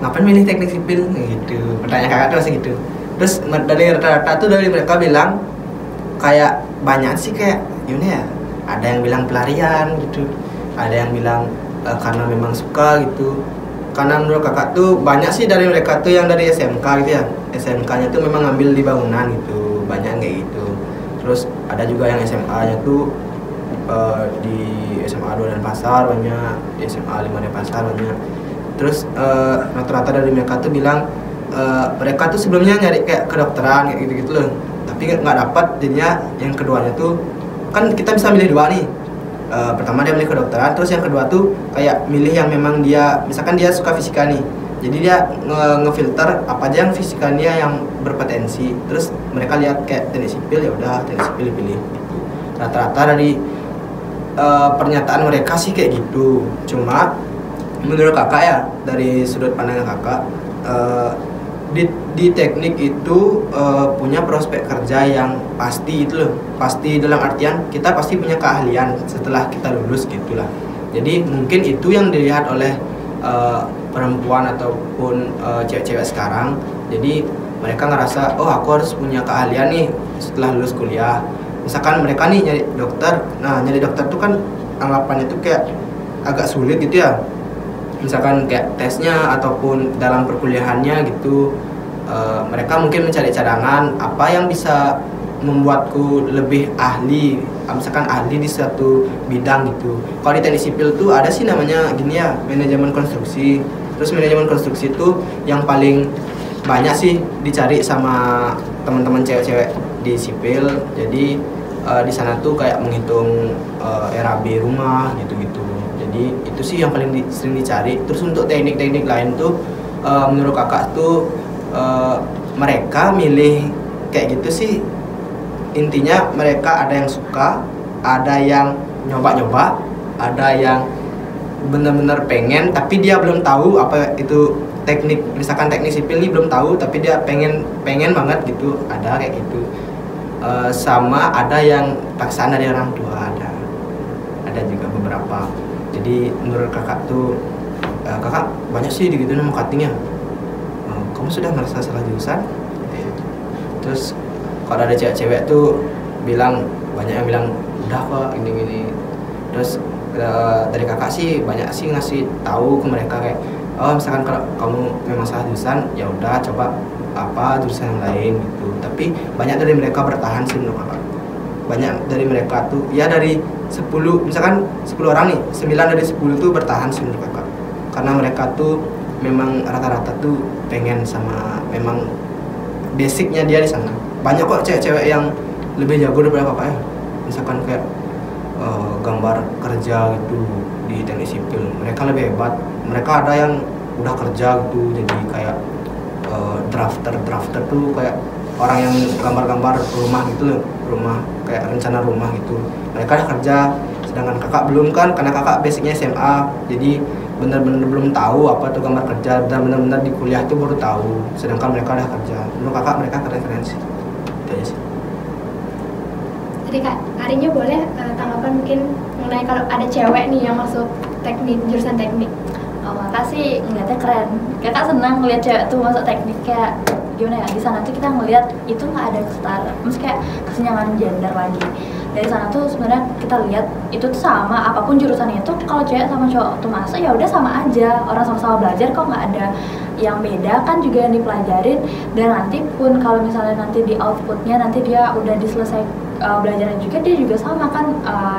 ngapain milih teknik sipil? Gitu. Pertanyaan kakak tuh masih gitu. Terus dari rata-rata tuh dari mereka bilang kayak banyak sih kayak gimana ya? Ada yang bilang pelarian gitu, ada yang bilang karena memang suka gitu. Karena menurut kakak tuh banyak sih dari mereka tuh yang dari SMK gitu ya. SMK-nya tuh memang ngambil di bangunan gitu, banyak kayak gitu. Terus ada juga yang SMA-nya tuh di SMA 2 Denpasar banyak, di SMA 5 Denpasar banyak. Terus rata-rata dari mereka tuh bilang mereka tuh sebelumnya nyari kayak kedokteran kayak gitu-gitu loh, tapi nggak dapat. Jadinya yang keduanya tuh kan kita bisa milih dua nih. Pertama dia milih kedokteran, terus yang kedua tuh kayak milih yang memang dia, misalkan dia suka fisika nih, jadi dia ngefilter apa aja yang fisikanya yang berpotensi. Terus mereka lihat kayak teknik sipil, ya udah teknik sipil dipilih gitu. Rata-rata dari pernyataan mereka sih kayak gitu. Cuma menurut kakak ya, dari sudut pandang kakak, di teknik itu punya prospek kerja yang pasti itu loh. Pasti dalam artian kita pasti punya keahlian setelah kita lulus gitulah. Jadi mungkin itu yang dilihat oleh perempuan ataupun cewek-cewek sekarang. Jadi mereka ngerasa, oh aku harus punya keahlian nih setelah lulus kuliah. Misalkan mereka nih nyari dokter, nah nyari dokter tuh kan anggapannya tuh kayak agak sulit gitu ya. Misalkan kayak tesnya ataupun dalam perkuliahannya gitu, mereka mungkin mencari cadangan apa yang bisa membuatku lebih ahli, misalkan ahli di suatu bidang gitu. Kalau di teknik sipil tuh ada sih namanya gini ya, manajemen konstruksi. Terus manajemen konstruksi itu yang paling banyak sih dicari sama teman-teman cewek-cewek di sipil. Jadi di sana tuh kayak menghitung RAB rumah gitu-gitu. Jadi itu sih yang paling sering dicari. Terus untuk teknik-teknik lain tuh menurut kakak tuh mereka milih kayak gitu sih. Intinya mereka ada yang suka, ada yang nyoba-nyoba, ada yang benar-benar pengen tapi dia belum tahu apa itu teknik. Misalkan teknik sipil ini belum tahu tapi dia pengen banget gitu, ada kayak gitu. Sama ada yang paksaan dari orang tua, ada juga beberapa. Jadi menurut kakak tuh kakak banyak sih digituin sama cuttingnya, kamu sudah merasa salah jurusan. Terus kalau ada cewek-cewek tuh bilang, banyak yang bilang udah kok gini-gini. Terus dari kakak sih banyak sih ngasih tahu ke mereka kayak, oh misalkan kalau kamu memang salah jurusan ya udah coba apa jurusan yang lain gitu. Tapi banyak dari mereka bertahan sih menurut kakak. Banyak dari mereka tuh ya dari 10, misalkan 10 orang nih, 9 dari 10 tuh bertahan sih menurut kakak. Karena mereka tuh memang rata-rata tuh pengen sama memang basicnya dia di sana. Banyak kok cewek-cewek yang lebih jago daripada kakak ya. Misalkan kayak gambar kerja gitu di teknik sipil, mereka lebih hebat. Mereka ada yang udah kerja gitu, jadi kayak drafter tuh kayak orang yang gambar-gambar rumah gitu loh, rumah kayak rencana rumah gitu. Mereka udah kerja, sedangkan kakak belum kan, karena kakak basicnya SMA, jadi bener-bener belum tahu apa tuh gambar kerja, dan bener-bener di kuliah tuh baru tahu. Sedangkan mereka udah kerja. Menurut kakak mereka keren-keren sih. Itu aja sih.
Jadi Kak, Arinya boleh tanggapan mungkin mengenai kalau ada cewek nih yang masuk teknik, jurusan teknik.
Oh, makasih, ngeliatnya keren. Kakak senang ngeliat cewek tuh masuk teknik, kayak gimana ya, di sana tuh kita ngeliat itu nggak ada kesetara, maksudnya kayak kesenjangan gender lagi. dari sana tuh sebenarnya kita lihat itu tuh sama, apapun jurusannya itu kalau cewek sama cowok tuh masa ya udah sama aja, orang sama-sama belajar kok nggak ada yang beda kan juga yang dipelajarin. Dan nanti pun kalau misalnya nanti di outputnya nanti dia udah diselesai belajarnya juga, dia juga sama kan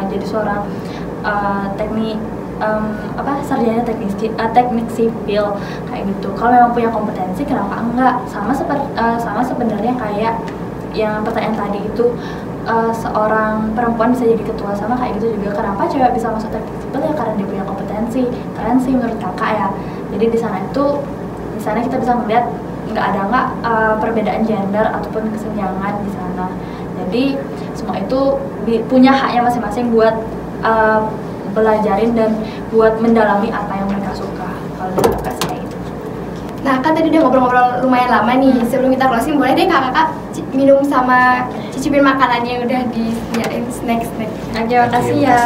jadi seorang sarjana teknik sipil kayak gitu. Kalau memang punya kompetensi kenapa enggak, sama sebenarnya kayak yang pertanyaan tadi itu, seorang perempuan bisa jadi ketua, sama kayak gitu juga kenapa cewek bisa masuk teknik sipil ya karena dia punya kompetensi. Keren sih menurut kakak ya. Jadi di sana kita bisa melihat nggak ada perbedaan gender ataupun kesenjangan di sana. Jadi semua itu punya haknya masing-masing buat belajarin dan buat mendalami apa yang mereka suka. Kalau dari kakak sih kayak gitu.
Nah, kan tadi udah ngobrol-ngobrol lumayan lama nih. Sebelum kita closing, boleh deh kakak minum sama cicipin makanan yang udah disediain, snack-snack.
Oke, makasih ya.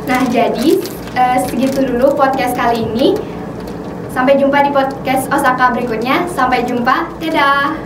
Nah, jadi segitu dulu podcast kali ini. Sampai jumpa di podcast Osaka berikutnya. Sampai jumpa. Dadah.